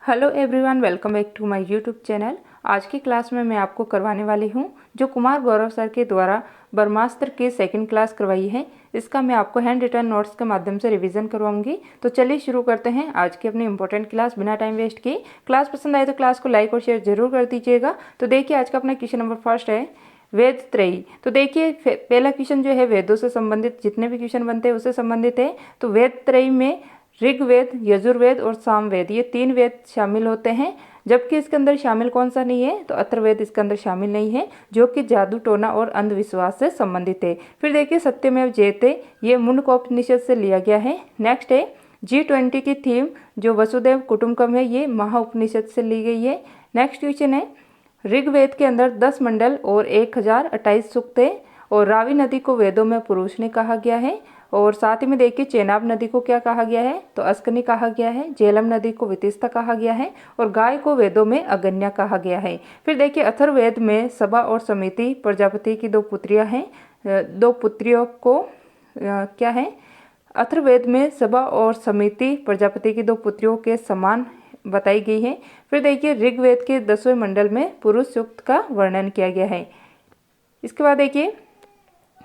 Hello everyone, welcome back to my YouTube channel. आज की class में मैं आपको करवाने वाली हूं जो कुमार गौरव सर के द्वारा ब्रह्मास्त्र की सेकंड क्लास करवाई है। इसका मैं आपको हैंड रिटन नोट्स के माध्यम से रिवीजन करवाऊंगी। तो चलिए शुरू करते हैं आज की अपनी इंपॉर्टेंट क्लास बिना टाइम वेस्ट किए। क्लास पसंद आए तो क्लास को लाइक और शेयर जरूर कर दीजिएगा। तो देखिए आज का अपना क्वेश्चन नंबर फर्स्ट है वेद त्रयी। तो देखिए पहला क्वेश्चन जो है वेदों से संबंधित जितने भी क्वेश्चन बनते हैं उससे संबंधित है। तो वेद त्रयी में ऋग्वेद, यजुर्वेद और सामवेद ये तीन वेद शामिल होते हैं, जबकि इसके अंदर शामिल कौन सा नहीं है? तो अथर्ववेद इसके अंदर शामिल नहीं है, जो कि जादू टोना और अंधविश्वास से संबंधित है। फिर देखिए सत्यमेव जयते ये मुंडकोपनिषद से लिया गया है। नेक्स्ट है G20 की थीम जो वसुदेव कुटुंबकम है, ये महाउपनिषद से ली गई है। नेक्स्ट क्वेश्चन है ऋग्वेद के अंदर 10 मंडल और 1028 सूक्त है, और रावी नदी को वेदों में पुरुष ने कहा गया है। और साथ ही में देखिए चेनाब नदी को क्या कहा गया है? तो अस्कनी कहा गया है। झेलम नदी को वितिस्ता कहा गया है, और गाय को वेदों में अगन्या कहा गया है। फिर देखिए अथर्ववेद में सभा और समिति प्रजापति की दो पुत्रियां हैं। दो पुत्रियों को क्या है? अथर्ववेद में सभा और समिति प्रजापति की दो पुत्रियों के समान बताई गई है। फिर देखिए ऋग्वेद के 10वें मंडल में पुरुष सूक्त का वर्णन किया गया है। इसके बाद देखिए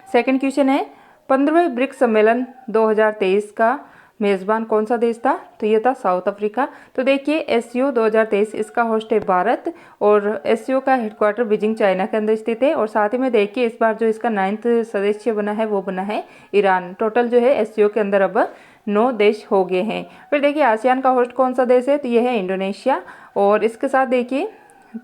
सेकंड क्वेश्चन है 15वें ब्रिक्स सम्मेलन 2023 का मेजबान कौन सा देश था? तो ये था साउथ अफ्रीका। तो देखिए एससीओ 2023 इसका होस्ट है भारत, और एससीओ का हेडक्वार्टर बीजिंग चाइना के अंदर स्थित है। और साथ ही में देखिए इस बार जो इसका 9th सदस्य बना है वो बना है ईरान। टोटल जो है एससीओ के अंदर अब 9 देश हो गए हैं। फिर देखिए आसियान का होस्ट कौन सा देश है? तो ये है इंडोनेशिया। और इसके साथ देखिए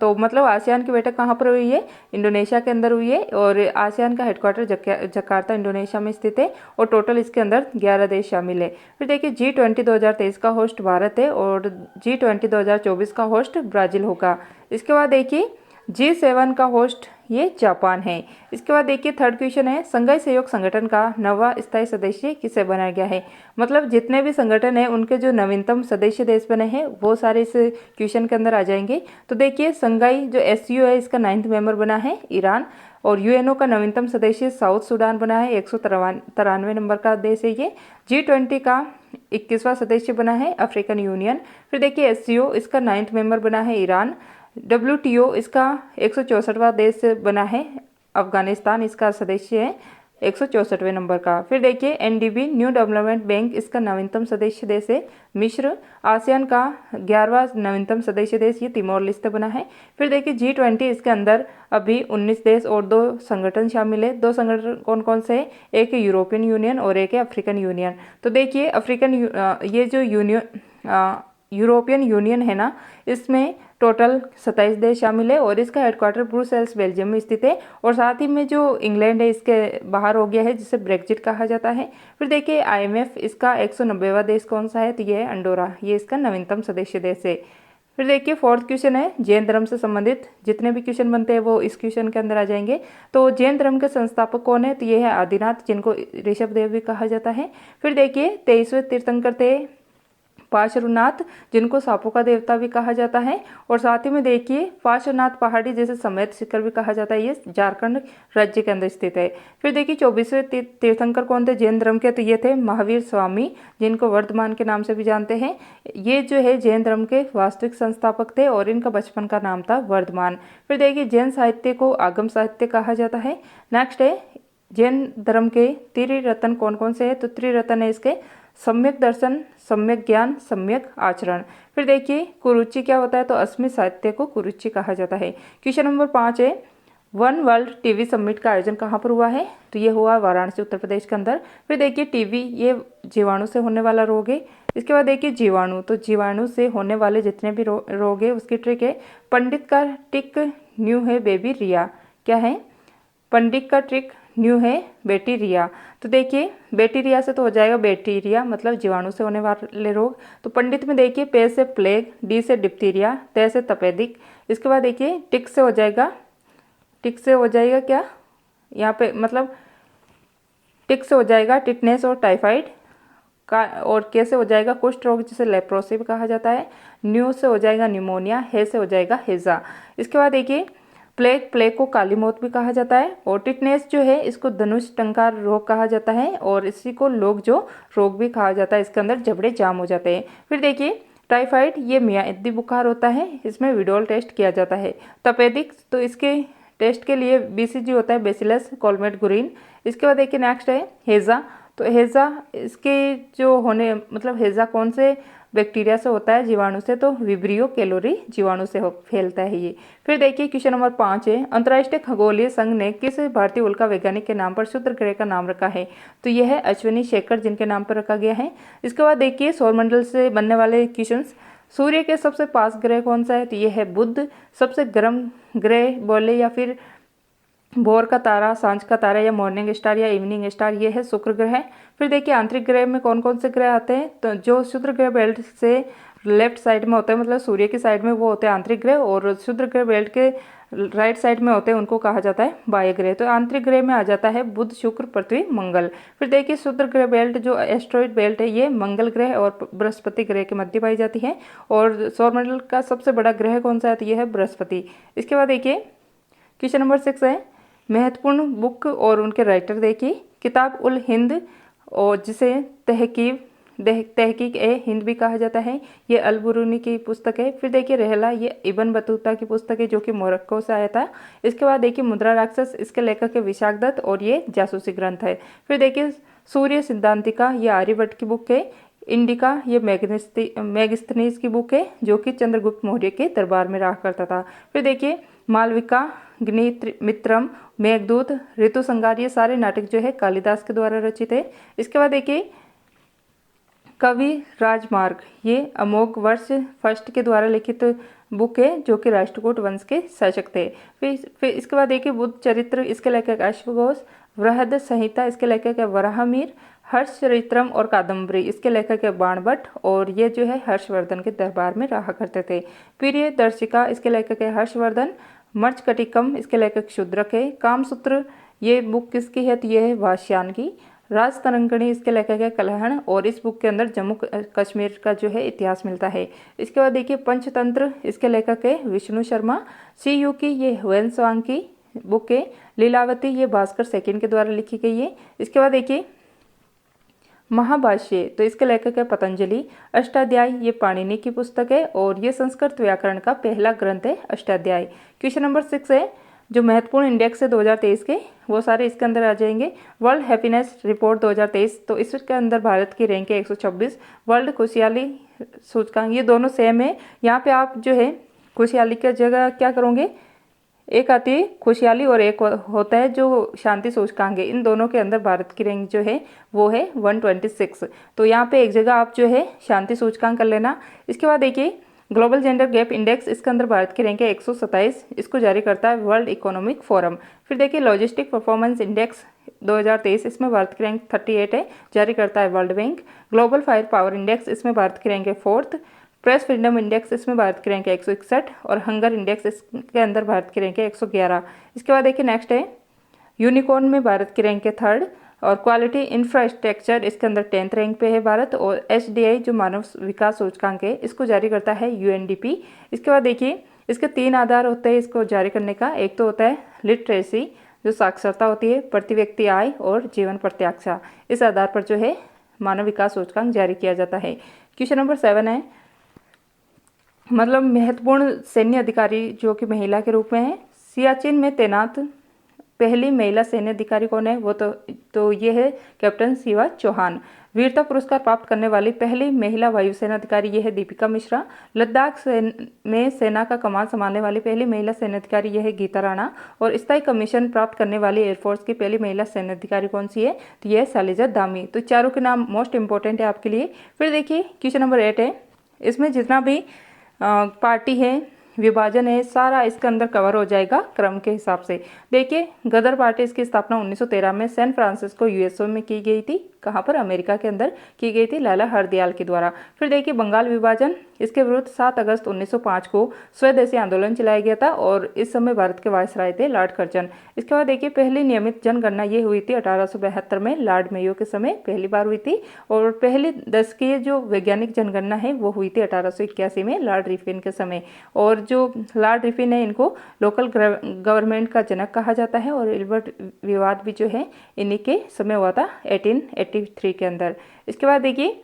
तो मतलब आसियान की बैठक कहाँ पर हुई है? इंडोनेशिया के अंदर हुई है, और आसियान का हेडक्वार्टर जकार्ता इंडोनेशिया में स्थित है, और टोटल इसके अंदर 11 देश शामिल है। फिर देखिए G20 2023 का होस्ट भारत है, और G20 2024 का होस्ट ब्राजील होगा। इसके बाद देखिए G7 का होस्ट ये जापान है। इसके बाद देखिए थर्ड क्वेश्चन है संघाई सहयोग संगठन का नवा स्थायी सदस्य किसे बनाया गया है? मतलब जितने भी संगठन है उनके जो नवीनतम सदस्य देश बने हैं वो सारे इस क्वेश्चन के अंदर आ जाएंगे। तो देखिए संघाई जो एससीओ है इसका 9th मेंबर बना है ईरान, और यूएनओ का नवीनतम सदस्य साउथ सूडान बना है, 193 नंबर का देश है ये। G20 का 21वां सदस्य बना है अफ्रीकन यूनियन। फिर देखिए एससीओ इसका 9th मेंबर बना है ईरान। WTO इसका 164वां देश बना है अफगानिस्तान, इसका सदस्य है 164वें नंबर का। फिर देखिए NDB न्यू डेवलपमेंट बैंक इसका नवीनतम सदस्य देश है मिस्र। आसियान का 11वां नवीनतम सदस्य देश ये तिमोर लेस्ते बना है। फिर देखिए G20 इसके अंदर अभी 19 देश और 2 संगठन शामिल है। 2 संगठन कौन कौन से है? एक है यूरोपियन यूनियन और एक है अफ्रीकन यूनियन। तो देखिए अफ्रीकन ये जो यूरोपियन यूनियन है ना, इसमें टोटल 27 देश शामिल है, और इसका हेडक्वार्टर ब्रुसेल्स बेल्जियम में स्थित है। और साथ ही में जो इंग्लैंड है इसके बाहर हो गया है, जिसे ब्रेक्जिट कहा जाता है। फिर देखिए IMF इसका 190वां देश कौन सा है? तो ये है अंडोरा, ये इसका नवीनतम सदस्य देश है। फिर देखिए फोर्थ क्वेश्चन है जैन धर्म से संबंधित जितने भी क्वेश्चन बनते हैं वो इस क्वेश्चन के अंदर आ जाएंगे। तो जैन धर्म के संस्थापक कौन है? तो ये है आदिनाथ, जिनको ऋषभ देव भी कहा जाता है। फिर देखिए 23वें तीर्थंकर थे पार्श्वनाथ, जिनको सांपों का देवता भी कहा जाता है। और साथ ही में देखिए पार्श्वनाथ पहाड़ी जैसे समेत शिखर भी कहा जाता है, ये झारखंड राज्य के अंदर स्थित है। फिर देखिए 24वें तीर्थंकर कौन थे जैन धर्म के? तो ये थे महावीर स्वामी, जिनको वर्धमान के नाम से भी जानते हैं। ये जो है जैन धर्म के वास्तविक संस्थापक थे, और इनका बचपन का नाम था वर्धमान। फिर देखिए जैन साहित्य को आगम साहित्य कहा जाता है। नेक्स्ट है जैन धर्म के त्रिरत्न कौन कौन से है? तो त्रिरत्न है इसके सम्यक दर्शन, सम्यक ज्ञान, सम्यक आचरण। फिर देखिए कुरुचि क्या होता है? तो अस्मित साहित्य को कुरुचि कहा जाता है। क्वेश्चन नंबर 5 है वन वर्ल्ड टीवी समिट का आयोजन कहाँ पर हुआ है? तो ये हुआ वाराणसी उत्तर प्रदेश के अंदर। फिर देखिए टीवी ये जीवाणु से होने वाला रोग है। इसके बाद देखिए जीवाणु, तो जीवाणु से होने वाले जितने भी रोग है उसकी ट्रिक है पंडित का टिक न्यू है बेबी रिया। क्या है? पंडित का ट्रिक न्यू है बेटी रिया। तो देखिए बेटी रिया से तो हो जाएगा बैक्टीरिया, मतलब जीवाणु से होने वाले रोग। तो पंडित में देखिए पे से प्लेग, डी से डिप्थीरिया, ते से तपेदिक। इसके बाद देखिए टिक से हो जाएगा क्या यहाँ पे, मतलब टिक से हो जाएगा टिटनेस और टाइफाइड का, और के से हो जाएगा कुष्ठ रोग जिसे लेप्रोसी भी कहा जाता है। न्यू से हो जाएगा न्यूमोनिया, हे से हो जाएगा हेजा। इसके बाद देखिए प्लेग को काली मौत भी कहा जाता है, और टिटनेस जो है इसको धनुष टंकार रोग कहा जाता है, और इसी को लोग जो रोग भी कहा जाता है। इसके अंदर जबड़े जाम हो जाते हैं। फिर देखिए टाइफाइड ये मियादी बुखार होता है, इसमें विडोल टेस्ट किया जाता है। तपेदिक तो इसके टेस्ट के लिए बीसीजी होता है, बेसिलस कॉलमेट-गुरिन। इसके बाद देखिए नेक्स्ट है हेज़ा। तो हेज़ा इसके जो होने मतलब हेज़ा कौन से बैक्टीरिया से होता है, जीवाणु से, तो विब्रियो कैलोरी जीवाणु से फैलता है ये। फिर देखिए क्वेश्चन नंबर 5 है, अंतर्राष्ट्रीय खगोलीय संघ ने किस भारतीय उल्का वैज्ञानिक के नाम पर क्षुद्र ग्रह का नाम रखा है? तो यह है अश्विनी शेखर, जिनके नाम पर रखा गया है। इसके बाद देखिए सौरमंडल से बनने वाले क्वेश्चन, सूर्य के सबसे पास ग्रह कौन सा है? तो यह है बुध। सबसे गर्म ग्रह बोले या फिर भोर का तारा, सांझ का तारा या मॉर्निंग स्टार या इवनिंग स्टार, ये है शुक्र ग्रह। फिर देखिए आंतरिक ग्रह में कौन कौन से ग्रह आते हैं? तो जो क्षुद्र ग्रह बेल्ट से लेफ्ट साइड में होते हैं, मतलब सूर्य की साइड में, वो होते हैं आंतरिक ग्रह, और क्षुद्र ग्रह बेल्ट के राइट साइड में होते हैं, उनको कहा जाता है बाह्य ग्रह। तो आंतरिक ग्रह में आ जाता है बुध, शुक्र, पृथ्वी, मंगल। फिर देखिए क्षुद्र ग्रह बेल्ट जो एस्ट्रॉइड बेल्ट है, ये मंगल ग्रह और बृहस्पति ग्रह के मध्य पाई जाती है। और सौरमंडल का सबसे बड़ा ग्रह कौन सा है? तो यह है बृहस्पति। इसके बाद देखिए क्वेश्चन नंबर 6 है, महत्वपूर्ण बुक और उनके राइटर देखिए। किताब उल हिंद, और जिसे तहकीक ए हिंद भी कहा जाता है, ये अल बुरूनी की पुस्तक है। फिर देखिए रहला, ये इब्न बतूता की पुस्तक है जो कि मोरक्को से आया था। इसके बाद देखिए मुद्रा राक्षस, इसके लेखक है विशाख दत्त, और ये जासूसी ग्रंथ है। फिर देखिए सूर्य सिद्धांतिका, ये आर्यभट्ट की बुक है। इंडिका, ये मेगस्थनीज की बुक है, जो कि चंद्रगुप्त मौर्य के दरबार में रहा करता था। फिर देखिए मालविका, मित्रम, मेघदूत, ऋतु संगार, ये सारे नाटक जो है कालिदास के द्वारा रचित है। इसके बाद देखिए कवि राजमार्ग, ये अमोघ वर्ष फर्स्ट के द्वारा लिखित बुक है, जो कि राष्ट्रकूट वंश के शासक थे। फिर इसके बाद देखिए बुद्ध चरित्र, इसके लेखक अश्वघोष। वृहद संहिता, इसके लेखक है वराहमिहिर। हर्ष चरित्रम और कादम्बरी, इसके लेखक है बाणभट्ट, और ये जो है हर्षवर्धन के दरबार में रहा करते थे। प्रिय दर्शिका, इसके लेखक है हर्षवर्धन। मर्चकटिकम, इसके लेखक शूद्रक है। कामसूत्र, ये बुक किसकी है? तो यह है वाष्यायन की। राजतरंगिणी, इसके लेखक है कलहण, और इस बुक के अंदर जम्मू कश्मीर का जो है इतिहास मिलता है। इसके बाद देखिए पंचतंत्र, इसके लेखक है विष्णु शर्मा। सी यू की, ये ह्वेनसांग की बुक है। लीलावती, ये भास्कर सेकंड के द्वारा लिखी गई है। इसके बाद देखिए महाभाष्य, तो इसके लेखक है पतंजलि। अष्टाध्यायी, ये पाणिनि की पुस्तक है, और ये संस्कृत व्याकरण का पहला ग्रंथ है अष्टाध्यायी। क्वेश्चन नंबर 6 है, जो महत्वपूर्ण इंडेक्स है 2023 के, वो सारे इसके अंदर आ जाएंगे। वर्ल्ड हैप्पीनेस रिपोर्ट 2023, तो इसके अंदर भारत की रैंक है 126। वर्ल्ड खुशहाली सूचकांक, ये दोनों सेम है। यहाँ पे आप जो है खुशहाली की जगह क्या करोगे, एक आती है खुशहाली और एक होता है जो शांति सूचकांक है। इन दोनों के अंदर भारत की रैंक जो है वो है 126। तो यहाँ पे एक जगह आप जो है शांति सूचकांक कर लेना। इसके बाद देखिए ग्लोबल जेंडर गैप इंडेक्स, इसके अंदर भारत की रैंक है 127। इसको जारी करता है वर्ल्ड इकोनॉमिक फोरम। फिर देखिए लॉजिस्टिक परफॉर्मेंस इंडेक्स 2023, इसमें भारत की रैंक 38 है, जारी करता है world bank. Global fire power index, इसमें भारत की रैंक है 4th। प्रेस फ्रीडम इंडेक्स, इसमें भारत की रैंक है 161, और हंगर इंडेक्स, इसके अंदर भारत की रैंक है 111। इसके बाद देखिए नेक्स्ट है यूनिकॉर्न में भारत की रैंक है 3rd, और क्वालिटी इंफ्रास्ट्रक्चर, इसके अंदर 10th रैंक पे है भारत। और HDI जो मानव विकास सूचकांक है, इसको जारी करता है UNDP। इसके बाद देखिए इसके 3 आधार होते हैं इसको जारी करने का। एक तो होता है लिटरेसी, जो साक्षरता होती है, प्रति व्यक्ति आय, और जीवन प्रत्याशा। इस आधार पर जो है मानव विकास सूचकांक जारी किया जाता है। क्वेश्चन नंबर 7 है, मतलब महत्वपूर्ण सैन्य अधिकारी जो कि महिला के रूप में है। सियाचिन में तैनात पहली महिला सैन्य अधिकारी कौन है? वो तो ये है कैप्टन शिवा चौहान। वीरता पुरस्कार प्राप्त करने वाली पहली महिला वायुसेना अधिकारी ये है दीपिका मिश्रा। लद्दाख में सेना का कमान संभालने वाली पहली महिला सैन्य अधिकारी यह है गीता राणा। और स्थायी कमीशन प्राप्त करने वाली एयरफोर्स की पहली महिला सैन्य अधिकारी कौन सी है? तो यह है शालिजा दामी। तो चारों के नाम मोस्ट इंपॉर्टेंट है आपके लिए। फिर देखिए क्वेश्चन नंबर 8 है, इसमें जितना भी पार्टी है, विभाजन है, सारा इसके अंदर कवर हो जाएगा क्रम के हिसाब से। देखिए गदर पार्टी, इसकी स्थापना 1913 में सैन फ्रांसिस्को USA में की गई थी। कहाँ पर? अमेरिका के अंदर की गई थी, लाला हरदयाल के द्वारा। फिर देखिए बंगाल विभाजन, इसके विरुद्ध 7 अगस्त 1905 को स्वदेशी आंदोलन चलाया गया था, और इस समय भारत के वायसराय थे लॉर्ड कर्जन। इसके बाद देखिए पहली नियमित जनगणना ये हुई थी 1872 में, लॉर्ड मेयो के समय पहली बार हुई थी। और पहली दशकीय जो वैज्ञानिक जनगणना है वो हुई थी 1881 में, लॉर्ड रिफिन के समय। और जो लॉर्ड रिफिन है, इनको लोकल गवर्नमेंट का जनक कहा जाता है, और इल्बर्ट विवाद भी जो है इन्हीं के समय हुआ था 1883 के अंदर। इसके बाद देखिए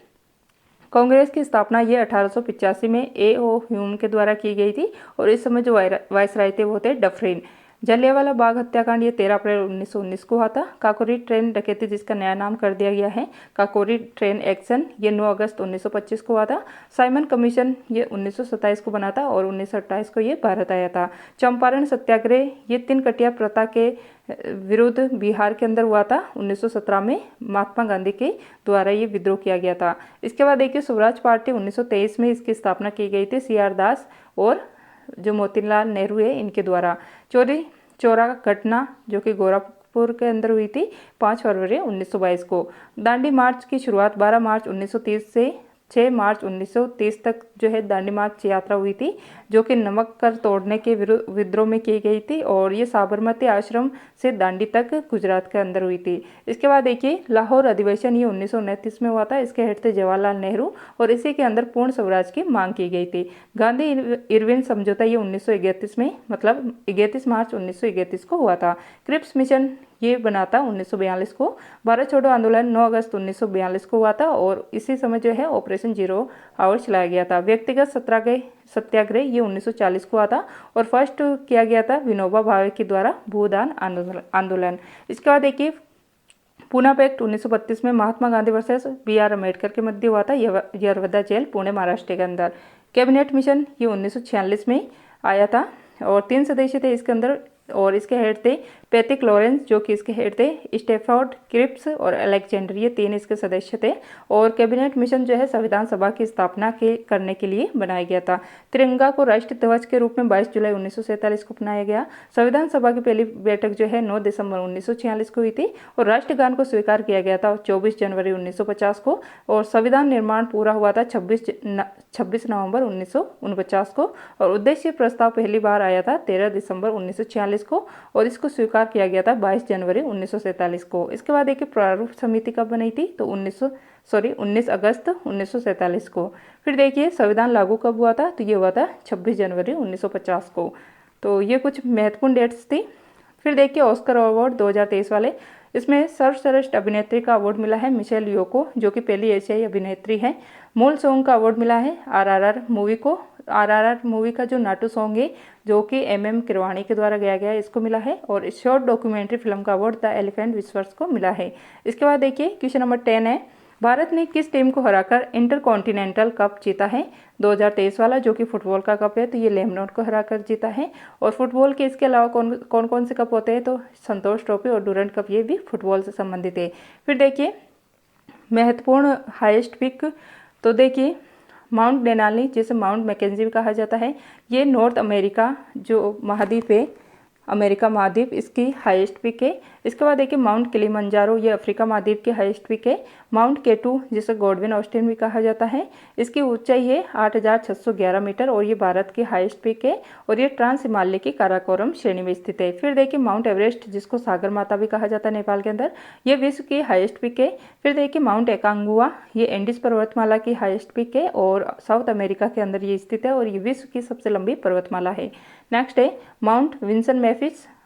कांग्रेस की स्थापना ये 1885 में A.O. ह्यूम के द्वारा की गई थी और इस समय जो वायसराय थे वो थे डफरिन। जलियांवाला बाग हत्याकांड ये 13 अप्रैल 1919 को हुआ था। काकोरी ट्रेन डकैती जिसका नया नाम कर दिया गया है काकोरी ट्रेन एक्शन, ये 9 अगस्त 1925 को हुआ था। साइमन कमीशन ये 1927 को बना था और 1928 को ये भारत आया था। चंपारण सत्याग्रह ये 3 कटिया प्रथा के विरुद्ध बिहार के अंदर हुआ था। 1917 में महात्मा गांधी के द्वारा ये विद्रोह किया गया था। इसके बाद देखिए स्वराज पार्टी 1923 में इसकी स्थापना की गई थी CR दास और जो मोतीलाल नेहरू है इनके द्वारा। चोरी चौरा घटना जो कि गोरखपुर के अंदर हुई थी 5 फरवरी 1922 को। दांडी मार्च की शुरुआत 12 मार्च 1930 से 6 मार्च 1930 तक जो है दांडी मार्च यात्रा हुई थी, जो कि नमक कर तोड़ने के विद्रोह में की गई थी और ये साबरमती आश्रम से दांडी तक गुजरात के अंदर हुई थी। इसके बाद देखिए लाहौर अधिवेशन ये 1929 में हुआ था। इसके हेड थे जवाहरलाल नेहरू और इसी के अंदर पूर्ण स्वराज की मांग की गई थी। गांधी इरविन समझौता ये 1931 में मतलब 31 मार्च 1931 को हुआ था। क्रिप्स मिशन ये बना था 1942 को। भारत छोड़ो आंदोलन 9 अगस्त 1942 को हुआ था और इसी समय जो है ऑपरेशन जीरो आवर चलाया गया था। व्यक्तिगत सत्याग्रह ये 1940 को हुआ था और फर्स्ट किया गया था विनोबा भावे के द्वारा भूदान आंदोलन। इसके बाद देखिए पूना पैक्ट 1932 में महात्मा गांधी वर्सेस BR अम्बेडकर के मध्य हुआ था यरवदा जेल पुणे महाराष्ट्र के अंदर। कैबिनेट मिशन ये 1946 में आया था और 3 सदस्य थे इसके अंदर और इसके हेड थे पैथिक लॉरेंस जो कि इसके हेड थे स्टेफोर्ड क्रिप्स और अलेक्जेंडर, ये 3 इसके सदस्य थे। और कैबिनेट मिशन जो है संविधान सभा की स्थापना करने के लिए बनाया गया था। तिरंगा को राष्ट्रीय ध्वज के रूप में 22 जुलाई 1947 को अपनाया गया। संविधान सभा की पहली बैठक जो है 9 दिसंबर 1946 को हुई थी और राष्ट्रगान को स्वीकार किया गया था 24 जनवरी 1950 को और संविधान निर्माण पूरा हुआ था 26 नवंबर 1949 को और उद्देश्य प्रस्ताव पहली बार आया था 13 दिसंबर 1946 को और इसको स्वीकार किया गया था 22 जनवरी 1947 को। इसके बाद देखिए प्रारूप समिति कब बनी थी तो 19 अगस्त 1947 को। फिर देखिए संविधान लागू कब हुआ था तो ये हुआ था 26 जनवरी 1950 को। तो ये कुछ महत्वपूर्ण डेट्स थी। फिर देखिए ऑस्कर अवार्ड 2023 वाले, इसमें सर्वश्रेष्ठ अभिनेत्री का अवार्ड मिला है मिशेल यो को जो कि पहली एशियाई अभिनेत्री है। मूल सॉन्ग का अवार्ड मिला है RRR मूवी को। RRR मूवी का जो नाटू सॉन्ग है जो कि MM किरवाणी के द्वारा गाया गया इसको मिला है और शॉर्ट डॉक्यूमेंट्री फिल्म का अवार्ड द एलिफेंट विस्पर्स को मिला है। इसके बाद देखिए क्वेश्चन नंबर 10 है भारत ने किस टीम को हराकर इंटरकॉन्टिनेंटल कप जीता है 2023 वाला जो कि फुटबॉल का कप है तो ये लेबनान को हराकर जीता है। और फुटबॉल के इसके अलावा कौन कौन से कप होते हैं तो संतोष ट्रॉफी और डूरंट कप ये भी फुटबॉल से संबंधित है। फिर देखिए महत्वपूर्ण हाईएस्ट पिक तो देखिए माउंट डेनाली जिसे माउंट मैकेंजी भी कहा जाता है, ये नॉर्थ अमेरिका जो महाद्वीप है अमेरिका महाद्वीप इसकी हाईएस्ट पिक है। इसके बाद देखिए माउंट किलिमंजारो ये अफ्रीका महाद्वीप की हाईएस्ट पिक है। माउंट केटू जिसे गॉडविन ऑस्टिन भी कहा जाता है इसकी ऊंचाई है 8611 मीटर और ये भारत की हाईएस्ट पिक है और ये ट्रांस हिमालय की काराकोरम श्रेणी में स्थित है। फिर देखिए माउंट एवरेस्ट जिसको सागर माता भी कहा जाता है नेपाल के अंदर, ये विश्व की हाईएस्ट पिक है। फिर देखिए माउंट एकांगुआ ये एंडीज पर्वतमाला की हाईएस्ट पिक है और साउथ अमेरिका के अंदर ये स्थित है और ये विश्व की सबसे लंबी पर्वतमाला है। नेक्स्ट है माउंट विंसन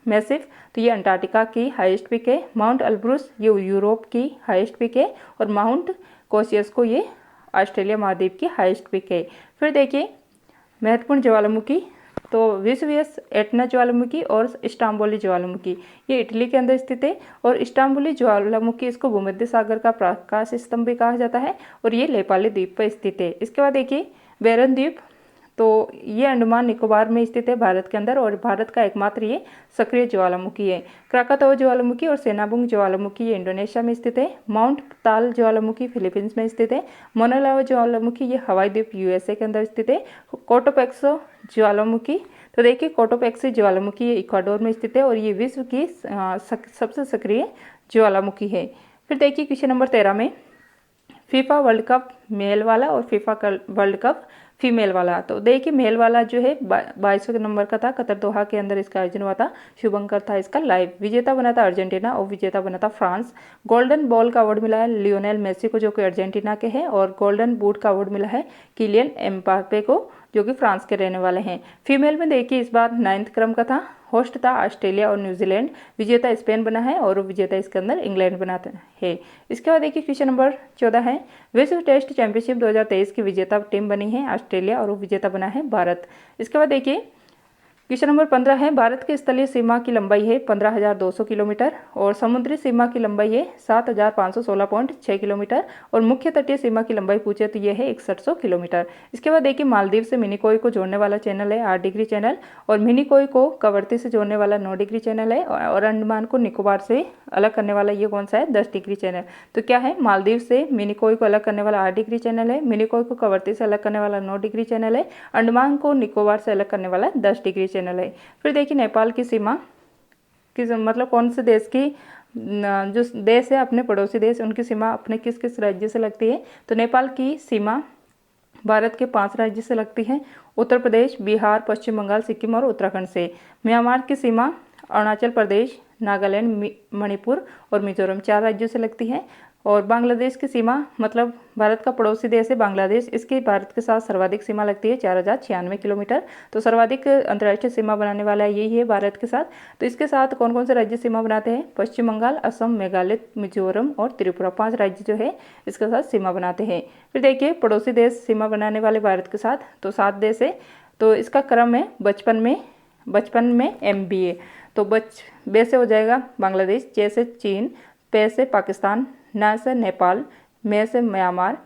मैसिव तो ये अंटार्कटिका की हाईएस्ट पिक है। माउंट एल्ब्रुस ये यूरोप की हाईएस्ट पिक है और माउंट कोसियस्को ये ऑस्ट्रेलिया महाद्वीप की हाईएस्ट पिक है। फिर देखिए महत्वपूर्ण ज्वालामुखी तो वेसुवियस, एटना ज्वालामुखी और इस्तांबुली ज्वालामुखी ये इटली के अंदर स्थित है और इस्तांबुली ज्वालामुखी इसको भूमध्य सागर का प्रकाश स्तंभ भी कहा जाता है और ये लेपाली द्वीप पर स्थित है। इसके बाद देखिए बैरन द्वीप तो ये अंडमान निकोबार में स्थित है भारत के अंदर और भारत का एकमात्र ये सक्रिय ज्वालामुखी है। क्राकातोआ ज्वालामुखी और सेनाबुंग ज्वालामुखी ये इंडोनेशिया में स्थित है। माउंट ताल ज्वालामुखी फिलीपींस में स्थित है। मोनालावा ज्वालामुखी ये हवाई द्वीप USA के अंदर स्थित है। कोटोपेक्सो ज्वालामुखी तो देखिए कोटोपेक्सी ज्वालामुखी ये इक्वाडोर में स्थित है और ये विश्व की सबसे सक्रिय ज्वालामुखी है। फिर देखिए क्वेश्चन नंबर 13 में फीफा वर्ल्ड कप मेल वाला और फीफा वर्ल्ड कप फीमेल वाला। तो देखिए मेल वाला जो है 22 नंबर का था, कतर दोहा के अंदर इसका आयोजन हुआ था। शुभंकर था इसका लाइव। विजेता बना था अर्जेंटीना और विजेता बना था फ्रांस। गोल्डन बॉल का अवार्ड मिला है लियोनेल मेसी को जो कि अर्जेंटीना के हैं और गोल्डन बूट का अवार्ड मिला है किलियन एम्बापे को जो कि फ्रांस के रहने वाले हैं। फीमेल में देखिए इस बार 9th क्रम का था। होस्ट था ऑस्ट्रेलिया और न्यूजीलैंड। विजेता स्पेन बना है और विजेता इसके अंदर इंग्लैंड बनाता है। इसके बाद देखिए क्वेश्चन नंबर 14 है, विश्व टेस्ट चैंपियनशिप 2023 की विजेता टीम बनी है ऑस्ट्रेलिया और विजेता बना है भारत। इसके बाद देखिए क्वेश्चन नंबर 15 है, भारत की स्थलीय सीमा की लंबाई है 15,200 किलोमीटर और समुद्री सीमा की लंबाई है 7,516.6 किलोमीटर और मुख्य तटीय सीमा की लंबाई पूछे तो ये है 6100 किलोमीटर। इसके बाद देखिए मालदीव से मिनिकोय को जोड़ने वाला चैनल है 8 डिग्री चैनल और मिनिकोय को कवरती से जोड़ने वाला 9 डिग्री चैनल है और अंडमान को निकोबार से अलग करने वाला ये कौन सा है 10 डिग्री चैनल। तो क्या है, मालदीव से मिनिकोय को अलग करने वाला 8 डिग्री चैनल है, मिनिकोय को कवरती से अलग करने वाला 9 डिग्री चैनल है, अंडमान को निकोबार से अलग करने वाला 10 डिग्री चैनल है। फिर देखिए नेपाल की सीमा किस मतलब कौन से देश की जो देश है अपने पड़ोसी देश उनकी सीमा अपने किस किस राज्य से लगती है। तो नेपाल की सीमा भारत के 5 राज्य से लगती है, उत्तर प्रदेश, बिहार, पश्चिम बंगाल, सिक्किम और उत्तराखंड से। म्यांमार की सीमा अरुणाचल प्रदेश, नागालैंड, मणिपुर और मिजोरम 4 राज्यों से लगती है। और बांग्लादेश की सीमा मतलब भारत का पड़ोसी देश है बांग्लादेश, इसकी भारत के साथ सर्वाधिक सीमा लगती है 4096 किलोमीटर। तो सर्वाधिक अंतर्राष्ट्रीय सीमा बनाने वाला यही है भारत के साथ। तो इसके साथ कौन कौन से राज्य सीमा बनाते हैं, पश्चिम बंगाल, असम, मेघालय, मिजोरम और त्रिपुरा 5 राज्य जो है इसके साथ सीमा बनाते हैं। फिर देखिए पड़ोसी देश सीमा बनाने वाले भारत के साथ तो 7 देश है। तो इसका क्रम है बचपन में MBA। तो बे से हो जाएगा बांग्लादेश, चे से चीन, पे से पाकिस्तान, ना से नेपाल, में से म्यांमार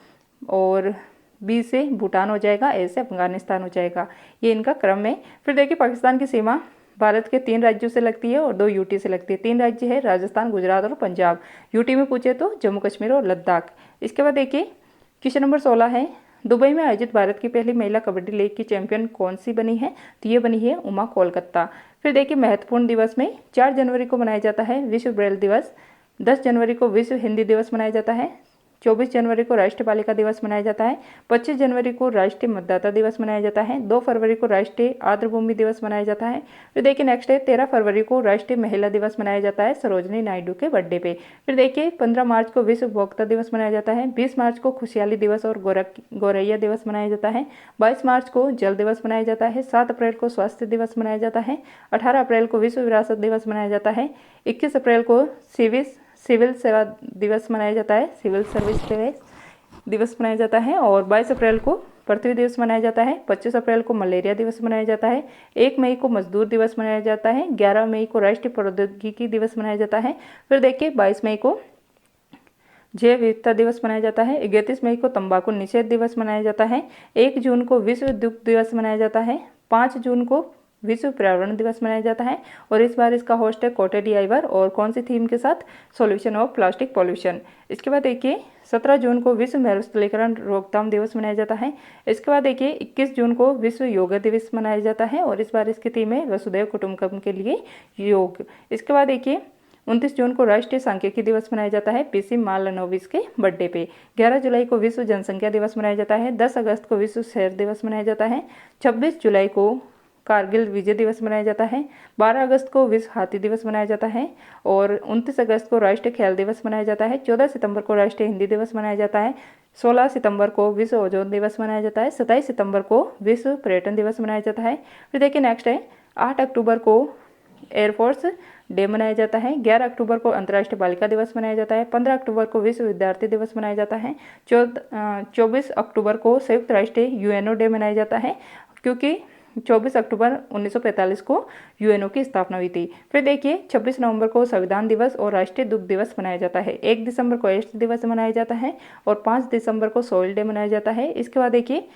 और बी से भूटान हो जाएगा, ए से अफगानिस्तान हो जाएगा। ये इनका क्रम है। फिर देखिए पाकिस्तान की सीमा भारत के 3 राज्यों से लगती है और 2 यूटी से लगती है। 3 राज्य है राजस्थान, गुजरात और पंजाब। यूटी में पूछे तो जम्मू कश्मीर और लद्दाख। इसके बाद देखिए क्वेश्चन नंबर 16 है, दुबई में आयोजित भारत की पहली महिला कबड्डी लीग की चैंपियन कौन सी बनी है। तो ये बनी है उमा कोलकाता। फिर देखिए महत्वपूर्ण दिवस में 4 जनवरी को मनाया जाता है विश्व ब्रेल दिवस, 10 जनवरी को विश्व हिंदी दिवस मनाया जाता है, 24 जनवरी को राष्ट्रीय बालिका दिवस मनाया जाता है, 25 जनवरी को राष्ट्रीय मतदाता दिवस मनाया जाता है, 2 फरवरी को राष्ट्रीय आर्द्रभूमि दिवस मनाया जाता है। फिर देखिए नेक्स्ट है 13 फरवरी को राष्ट्रीय महिला दिवस मनाया जाता है सरोजनी नायडू के बर्थडे पे। फिर देखिए 15 मार्च को विश्व उपभोक्ता दिवस मनाया जाता है, 20 मार्च को खुशहाली दिवस और गौरैया दिवस मनाया जाता है, 22 मार्च को जल दिवस मनाया जाता है, 7 अप्रैल को स्वास्थ्य दिवस मनाया जाता है, 18 अप्रैल को विश्व विरासत दिवस मनाया जाता है, 21 अप्रैल को सिविल सेवा दिवस मनाया जाता है, सिविल सर्विस दिवस मनाया जाता है और 22 अप्रैल को पृथ्वी दिवस मनाया जाता है, 25 अप्रैल को मलेरिया दिवस मनाया जाता है, 1 मई को मजदूर दिवस मनाया जाता है, 11 मई को राष्ट्रीय प्रौद्योगिकी दिवस मनाया जाता है। फिर देखिए 22 मई को जैव विविधता दिवस मनाया जाता है, 31 मई को तंबाकू निषेध दिवस मनाया जाता है, 1 जून को विश्व दुग्ध दिवस मनाया जाता है, 5 जून को विश्व पर्यावरण दिवस मनाया जाता है और इस बार इसका होस्ट है कोटेडी आइवर और कौन सी थीम के साथ, सॉल्यूशन ऑफ प्लास्टिक पॉल्यूशन। इसके बाद देखिए 17 जून को विश्व मरुस्थलीकरण रोकथाम दिवस मनाया जाता है। इसके बाद देखिए 21 जून को विश्व योगा दिवस मनाया जाता है और इस बार इसकी थीम है वसुधैव कुटुंबकम के लिए योग। इसके बाद देखिए 29 जून को राष्ट्रीय सांख्यिकी दिवस मनाया जाता है पीसी मालनोविस के बर्थडे पे। 11 जुलाई को विश्व जनसंख्या दिवस मनाया जाता है, 10 अगस्त को विश्व शहर दिवस मनाया जाता है, 26 जुलाई को कारगिल विजय दिवस मनाया जाता है, 12 अगस्त को विश्व हाथी दिवस मनाया जाता है और 29 अगस्त को राष्ट्रीय खेल दिवस मनाया जाता है, 14 सितंबर को राष्ट्रीय हिंदी दिवस मनाया जाता है, 16 सितंबर को विश्व ओजोन दिवस मनाया जाता है, 27 सितंबर को विश्व पर्यटन दिवस मनाया जाता है। फिर देखिए नेक्स्ट है 8 अक्टूबर को एयरफोर्स डे मनाया जाता है, 11 अक्टूबर को अंतर्राष्ट्रीय बालिका दिवस मनाया जाता है, 15 अक्टूबर को विश्व विद्यार्थी दिवस मनाया जाता है, 24 अक्टूबर को संयुक्त राष्ट्रीय यूएनओ डे मनाया जाता है क्योंकि 24 अक्टूबर 1945 को यूएनओ की स्थापना हुई थी। फिर देखिए 26 नवंबर को संविधान दिवस और राष्ट्रीय दुग्ध दिवस मनाया जाता है, 1 दिसंबर को एड्स दिवस मनाया जाता है और 5 दिसंबर को सोइल डे मनाया जाता है। इसके बाद देखिए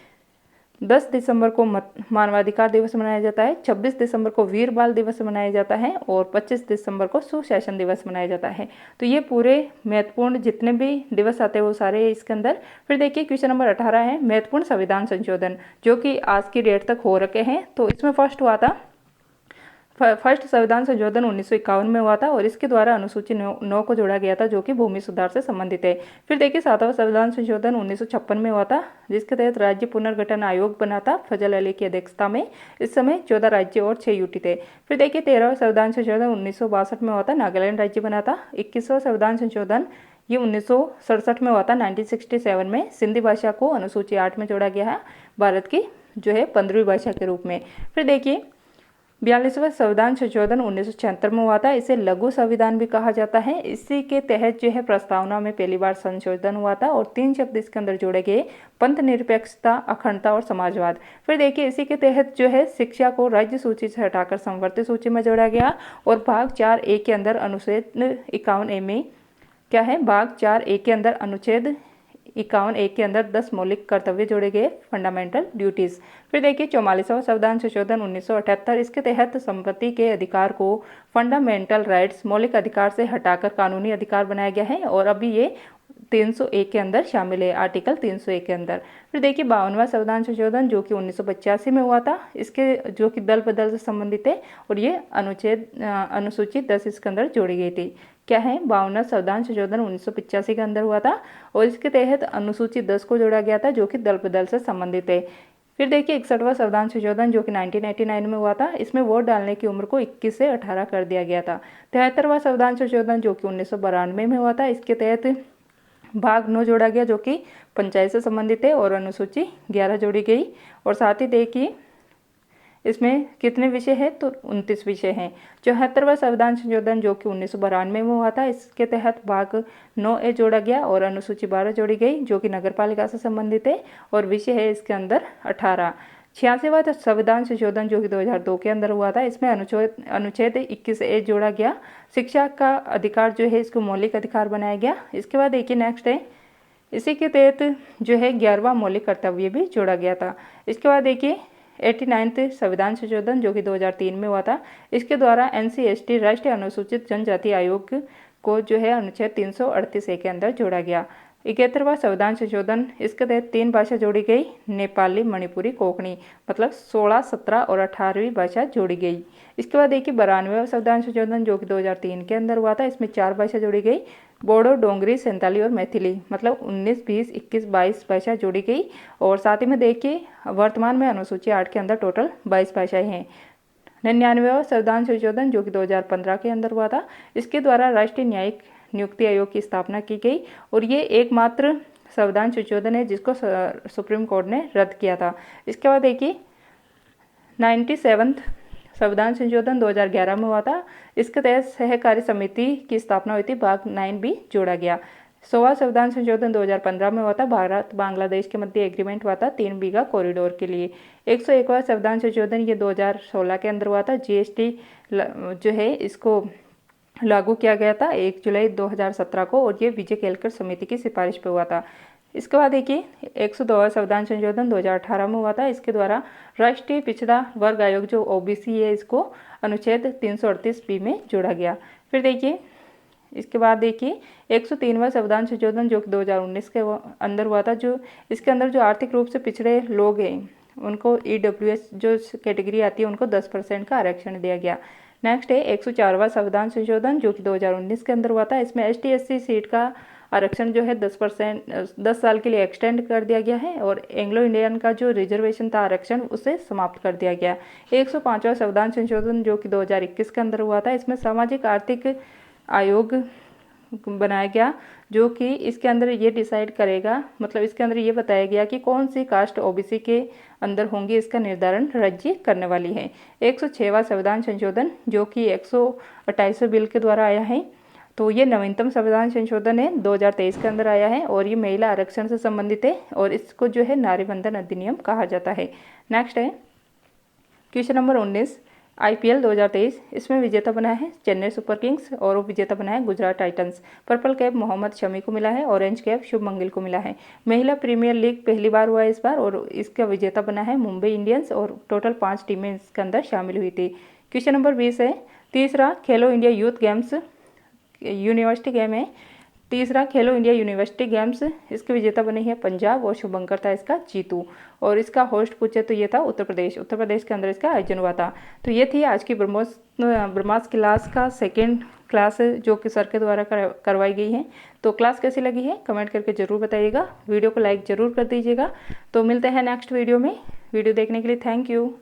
10 दिसंबर को मानवाधिकार दिवस मनाया जाता है, 26 दिसंबर को वीर बाल दिवस मनाया जाता है और 25 दिसंबर को सुशासन दिवस मनाया जाता है। तो ये पूरे महत्वपूर्ण जितने भी दिवस आते हैं वो सारे इसके अंदर। फिर देखिए क्वेश्चन नंबर 18 है महत्वपूर्ण संविधान संशोधन जो कि आज की डेट तक हो रखे हैं। तो इसमें फर्स्ट हुआ था फर्स्ट संविधान संशोधन 1951 में हुआ था और इसके द्वारा अनुसूची 9 को जोड़ा गया था जो कि भूमि सुधार से संबंधित है। फिर देखिए 7वां संविधान संशोधन 1956 में हुआ था जिसके तहत राज्य पुनर्गठन आयोग बना था फजल अली की अध्यक्षता में। इस समय 14 राज्य और 6 यूटी थे। फिर देखिए 13वां संविधान संशोधन 1962 में हुआ था, नागालैंड राज्य बना था। 21वां संविधान संशोधन ये 1967 में हुआ था, 1967 में सिंधी भाषा को अनुसूची 8 में जोड़ा गया है भारत की जो है 15वीं भाषा के रूप में। फिर देखिए 42वां संविधान संशोधन 1976 में हुआ था। इसे लघु संविधान भी कहा जाता है। इसी के तहत जो है प्रस्तावना में पहली बार संशोधन हुआ था और 3 शब्द इसके अंदर जोड़े गए, पंथ निरपेक्षता, अखंडता और समाजवाद। फिर देखिए इसी के तहत जो है शिक्षा को राज्य सूची से हटाकर संवर्धित सूची में जोड़ा गया और भाग 4A के अंदर अनुच्छेद 51A में क्या है, भाग 4A के अंदर अनुच्छेद 51A के अंदर 10 मौलिक कर्तव्य जोड़े गए, फंडामेंटल ड्यूटीज। फिर देखिए 44वां संविधान संशोधन 1978, इसके तहत संपत्ति के अधिकार को फंडामेंटल राइट्स, मौलिक अधिकार से हटाकर कानूनी अधिकार बनाया गया है और अभी ये 301 के अंदर शामिल है, आर्टिकल 301 के अंदर। फिर देखिए 52वां संविधान संशोधन जो कि 1985 में हुआ था, इसके जो कि दल बदल से संबंधित है और ये अनुसूची 10 इसके अंदर जोड़ी गई थी। क्या है, 52वां संविधान संशोधन 1985 के अंदर हुआ था और इसके तहत अनुसूची 10 को जोड़ा गया था जो कि दल बदल से संबंधित है। फिर देखिए 61वां संविधान संशोधन जो कि 1989 में हुआ था, इसमें वोट डालने की उम्र को 21 से 18 कर दिया गया था। 73वां संविधान संशोधन जो कि 1992 में हुआ था, इसके तहत भाग 9 जोड़ा गया जो कि पंचायत से संबंधित है और अनुसूची 11 जोड़ी गई और साथ ही देखिए इसमें कितने विषय हैं, तो 29 विषय हैं। 74वां संविधान संशोधन जो कि 1992 में हुआ था, इसके तहत भाग 9A जोड़ा गया और अनुसूची 12 जोड़ी गई जो कि नगर पालिका से संबंधित है और विषय है इसके अंदर 18। 86वां संविधान संशोधन जो कि 2002 के अंदर हुआ था, इसमें अनुच्छेद 21A जोड़ा गया, शिक्षा का अधिकार जो है इसको मौलिक अधिकार बनाया गया। इसके बाद देखिए नेक्स्ट है, इसी के तहत जो है 11वां मौलिक कर्तव्य भी जोड़ा गया था। इसके बाद देखिए 89वां संविधान संशोधन जो कि 2003 में हुआ था, इसके द्वारा NC/ST राष्ट्रीय अनुसूचित जनजाति आयोग को जो है अनुच्छेद 338A के अंदर जोड़ा गया। 71वां संविधान संशोधन, इसके तहत 3 भाषा जोड़ी गई, नेपाली, मणिपुरी, कोंकणी, मतलब 16, 17 और 18वीं भाषा जोड़ी गई। इसके बाद देखिए 92वां संविधान संशोधन जो कि 2003 के अंदर हुआ था, इसमें 4 भाषा जोड़ी गई, बोडो, डोंगरी, संताली और मैथिली, मतलब 19, 20, 21, 22 भाषा जोड़ी गई और साथ ही में देखिए वर्तमान में अनुसूची 8 के अंदर टोटल 22 भाषाएं हैं। 99वां संविधान संशोधन जो कि 2015 के अंदर हुआ था, इसके द्वारा राष्ट्रीय न्यायिक नियुक्ति आयोग की स्थापना की गई और ये एकमात्र संविधान संशोधन है जिसको सुप्रीम कोर्ट ने रद्द किया था। इसके बाद देखिए 97वां संविधान संशोधन 2011 में हुआ था, इसके तहत सहकारी समिति की स्थापना हुई थी, भाग 9 भी जोड़ा गया। 100वां संविधान संशोधन 2015 में हुआ था, भारत बांग्लादेश के मध्य एग्रीमेंट हुआ था 3 बीघा कॉरिडोर के लिए। 101वां संविधान संशोधन ये 2016 के अंदर हुआ था, GST जो है इसको लागू किया गया था 1 जुलाई 2017 को और ये विजय केलकर समिति की सिफारिश पे हुआ था। इसके बाद देखिए 102वां संविधान संशोधन 2018 में हुआ था, इसके द्वारा राष्ट्रीय पिछड़ा वर्ग आयोग जो OBC है इसको अनुच्छेद 338B में जोड़ा गया। फिर देखिए इसके बाद देखिए 103वां संविधान संशोधन जो कि 2019 के अंदर हुआ था, जो इसके अंदर जो आर्थिक रूप से पिछड़े लोग हैं उनको EWS जो कैटेगरी आती है उनको 10% का आरक्षण दिया गया। नेक्स्ट है 104वां संविधान संशोधन जो कि 2019 के अंदर हुआ था, इसमें ST/SC सीट का आरक्षण जो है 10 साल के लिए एक्सटेंड कर दिया गया है और एंग्लो इंडियन का जो रिजर्वेशन था आरक्षण उसे समाप्त कर दिया गया। 105वां संविधान संशोधन जो कि 2021 के अंदर हुआ था, इसमें सामाजिक आर्थिक आयोग बनाया गया जो कि इसके अंदर ये डिसाइड करेगा, मतलब इसके अंदर ये बताया गया कि कौन सी कास्ट OBC के अंदर होंगी, इसका निर्धारण राज्य करने वाली है। 106वां संविधान संशोधन जो कि 128 बिल के द्वारा आया है, तो ये नवीनतम संविधान संशोधन है, 2023 के अंदर आया है और ये महिला आरक्षण से संबंधित है और इसको जो है नारी बंधन अधिनियम कहा जाता है। नेक्स्ट है क्वेश्चन नंबर 19, IPL 2023, इसमें विजेता बना है चेन्नई सुपर किंग्स और विजेता बना है Gujarat Titans. Purple cap Mohammed Shami को मिला है, ऑरेंज कैप शुभमन गिल को मिला है। महिला प्रीमियर लीग पहली बार हुआ है इस बार और इसका विजेता बना है मुंबई इंडियंस और टोटल 5 टीमें इसके अंदर शामिल हुई थी। क्वेश्चन नंबर 20 है, तीसरा खेलो India youth games university game है, तीसरा खेलो इंडिया यूनिवर्सिटी गेम्स, इसके विजेता बनी है पंजाब और शुभंकर था इसका जीतू और इसका होस्ट पूछे तो ये था उत्तर प्रदेश के अंदर इसका आयोजन हुआ था। तो ये थी आज की ब्रह्मोस क्लास का सेकेंड क्लास जो कि सर के द्वारा करवाई गई है। तो क्लास कैसी लगी है कमेंट करके ज़रूर बताइएगा, वीडियो को लाइक ज़रूर कर दीजिएगा। तो मिलते हैं नेक्स्ट वीडियो में। वीडियो देखने के लिए थैंक यू।